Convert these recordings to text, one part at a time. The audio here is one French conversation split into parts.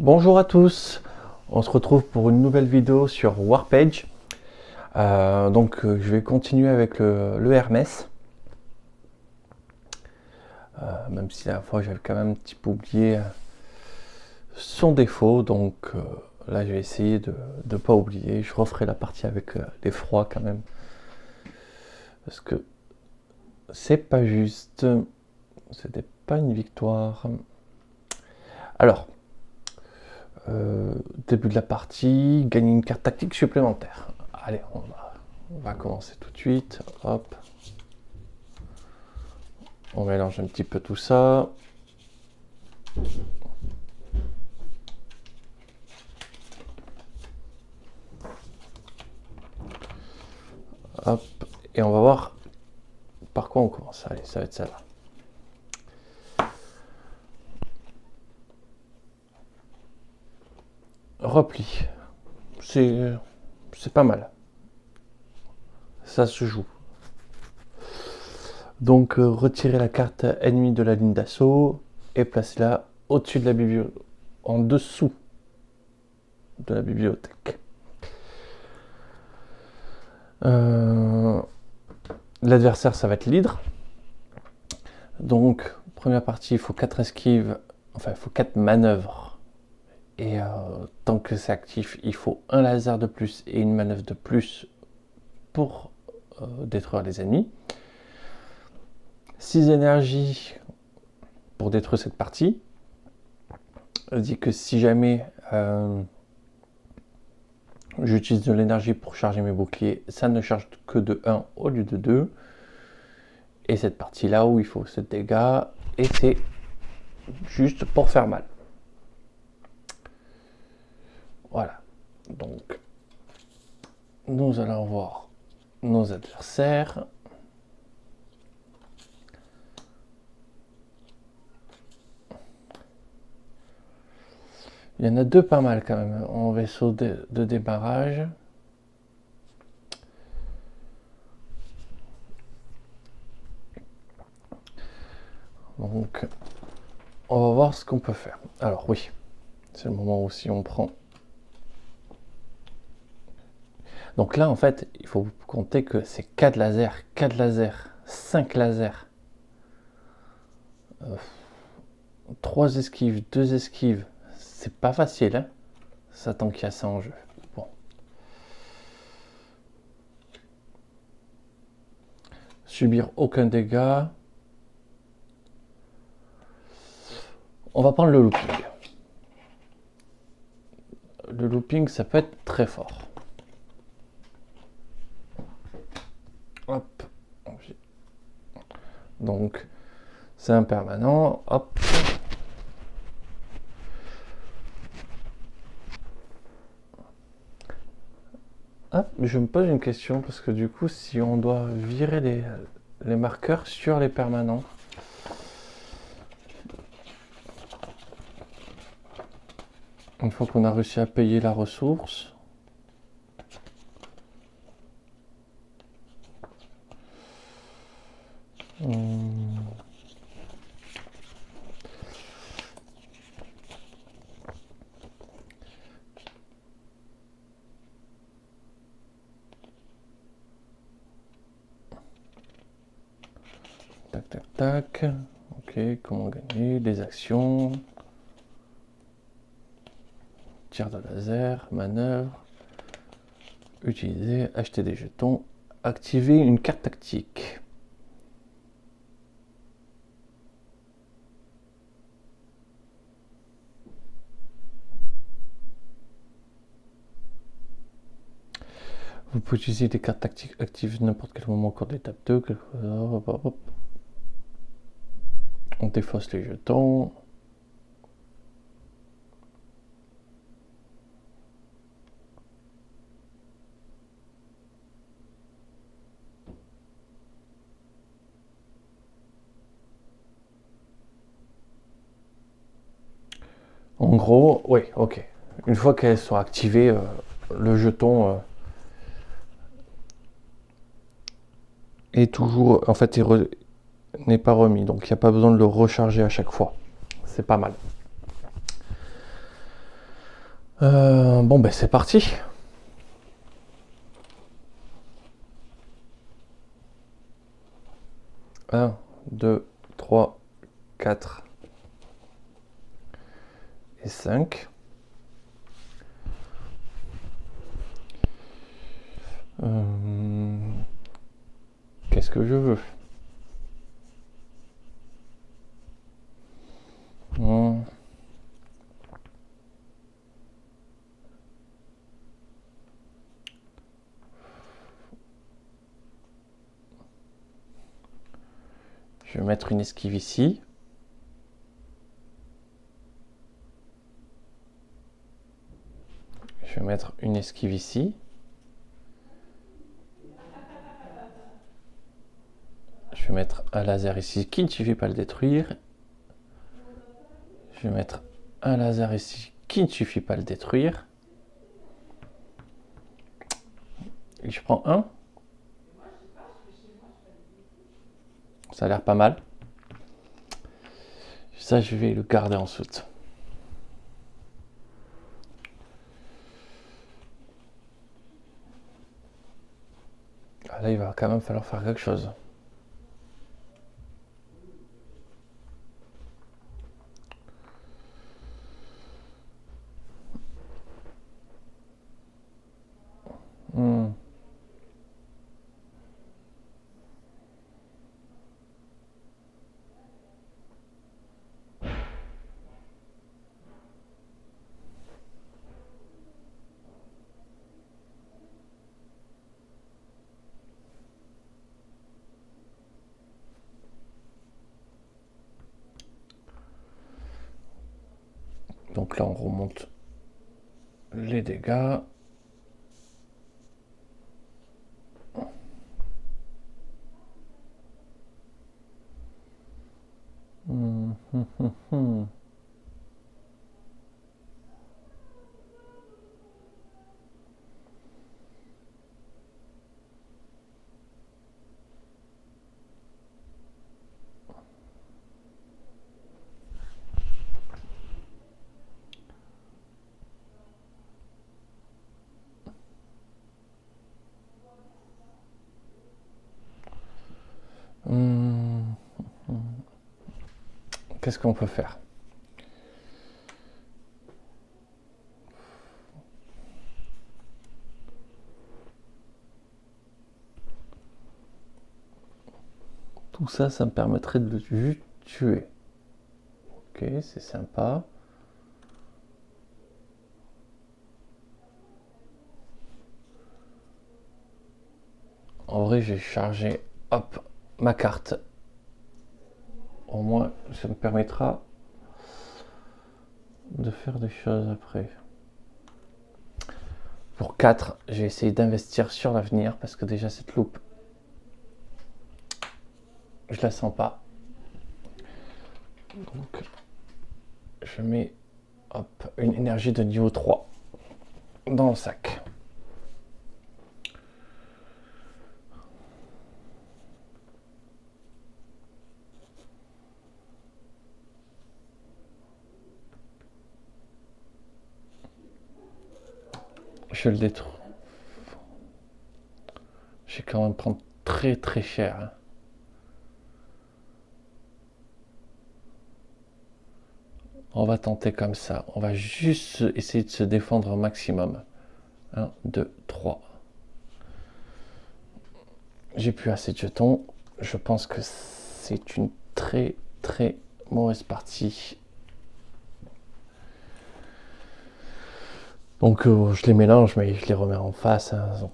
Bonjour à tous, on se retrouve pour une nouvelle vidéo sur Warpage. Je vais continuer avec le Hermès. Même si la fois j'avais quand même un petit peu oublié son défaut, là je vais essayer de ne pas oublier. Je referai la partie avec les froids quand même, parce que c'est pas juste, c'était pas une victoire. Alors, début de la partie, gagner une carte tactique supplémentaire. Allez, on va commencer tout de suite. Hop. On mélange un petit peu tout ça. Hop. Et on va voir par quoi on commence. Allez, ça va être ça là. Repli. C'est pas mal. Ça se joue. Donc retirer la carte ennemie de la ligne d'assaut et placer-la au-dessus de la bibliothèque, en dessous de la bibliothèque. L'adversaire, ça va être l'hydre. Donc, première partie, il faut 4 esquives, enfin, il faut 4 manœuvres. Et tant que c'est actif, il faut un laser de plus et une manœuvre de plus pour détruire les ennemis. 6 énergies pour détruire cette partie. Je dis que si jamais j'utilise de l'énergie pour charger mes boucliers, ça ne charge que de 1 au lieu de 2. Et cette partie-là où il faut 7 dégâts, et c'est juste pour faire mal. Voilà. Donc, nous allons voir nos adversaires. Il y en a deux pas mal quand même en vaisseau de démarrage. Donc, on va voir ce qu'on peut faire. Alors oui, c'est le moment où si on prend. Donc là, en fait, il faut compter que c'est 4 lasers, 5 lasers, 3 esquives, 2 esquives. C'est pas facile, hein, ça tant qu'il y a ça en jeu. Bon. Subir aucun dégât. On va prendre le looping. Le looping, ça peut être très fort. Hop. Donc, c'est un permanent. Hop. Ah, je me pose une question parce que du coup, si on doit virer les marqueurs sur les permanents, une fois qu'on a réussi à payer la ressource, tac, tac, tac. Ok, comment gagner? Des actions. Tir de laser, manœuvre. Utiliser, acheter des jetons. Activer une carte tactique. Vous pouvez utiliser des cartes tactiques actives n'importe quel moment au cours de l'étape 2. Hop, hop, hop. On défausse les jetons. En gros, oui, ok. Une fois qu'elles sont activées, le jeton est toujours, en fait, n'est pas remis. Donc, il n'y a pas besoin de le recharger à chaque fois. C'est pas mal. Bon, ben c'est parti. Un, 2, 3, 4 et 5. Qu'est-ce que je veux? Je vais mettre une esquive ici. Je vais mettre une esquive ici. Je vais mettre un laser ici qui ne suffit pas à le détruire. Je vais mettre un laser ici qui ne suffit pas à le détruire. Et je prends un. Ça a l'air pas mal. Ça, je vais le garder ensuite. Là, il va quand même falloir faire quelque chose. Donc là, on remonte les dégâts. Qu'est-ce qu'on peut faire? Tout ça, ça me permettrait de le tuer. Ok, c'est sympa. En vrai, j'ai chargé, hop, ma carte. Au moins, ça me permettra de faire des choses après. Pour 4, j'ai essayé d'investir sur l'avenir parce que déjà cette loupe, je la sens pas. Donc, je mets hop, une énergie de niveau 3 dans le sac. Je le détruis. Je vais quand même prendre très très cher. Hein. On va tenter comme ça. On va juste essayer de se défendre au maximum. 1, 2, 3. J'ai plus assez de jetons. Je pense que c'est une très très mauvaise partie. Donc je les mélange mais je les remets en face. Hein, donc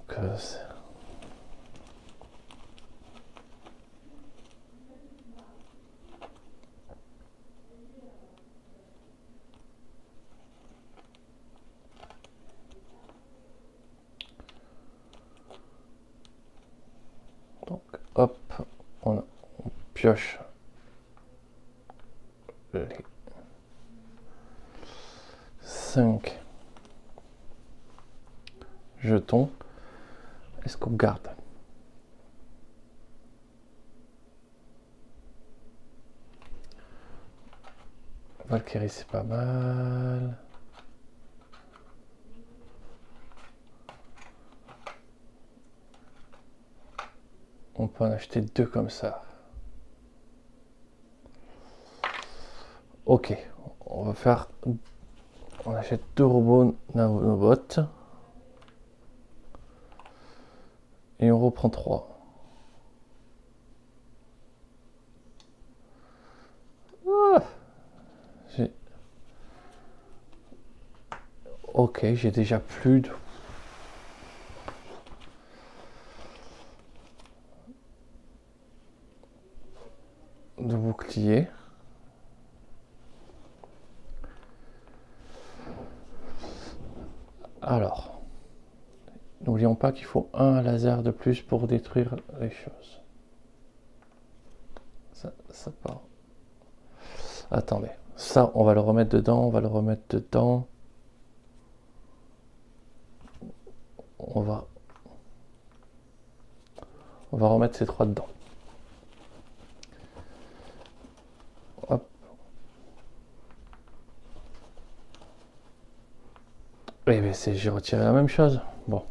hop, on pioche les 5 jetons. Est-ce qu'on garde? Valkyrie, c'est pas mal. On peut en acheter 2 comme ça. Ok, on va faire... On achète 2 robots nanobots. Et on reprend 3. Ok, j'ai déjà plus de boucliers. Alors, n'oublions pas qu'il faut un laser de plus pour détruire les choses. Ça part. Attendez, ça on va le remettre dedans, on va le remettre dedans. On va remettre ces 3 dedans. Hop. Eh bien, j'ai retiré la même chose. Bon.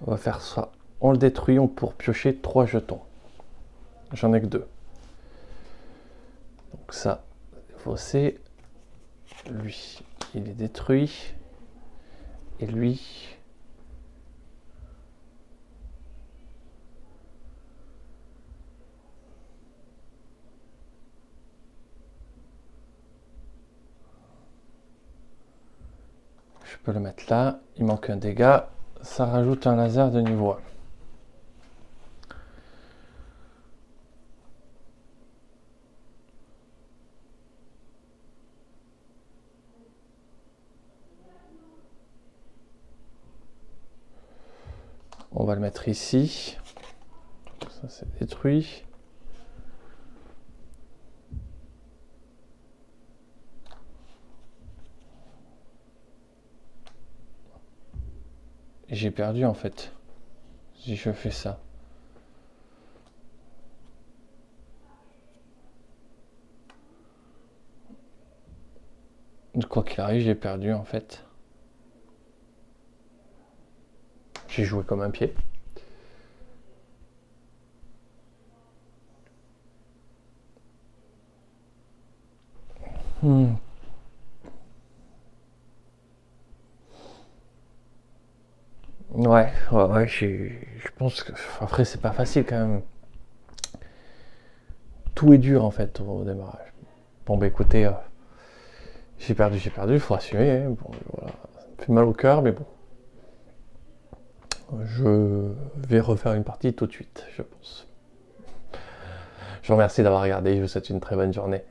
On va faire ça. On le détruit pour piocher 3 jetons. J'en ai que 2. Donc ça, c'est lui. Il est détruit. Et lui... Je peux le mettre là. Il manque un dégât. Ça rajoute un laser de niveau 1. On va le mettre ici. Ça c'est détruit. J'ai perdu en fait. Si je fais ça. Quoi qu'il arrive, j'ai perdu en fait. J'ai joué comme un pied. Ouais, je pense que... Après, c'est pas facile quand même. Tout est dur en fait au démarrage. Bon bah écoutez, j'ai perdu, il faut assumer. Hein. Bon, voilà. Ça me fait mal au cœur, mais bon. Je vais refaire une partie tout de suite, je pense. Je vous remercie d'avoir regardé, je vous souhaite une très bonne journée.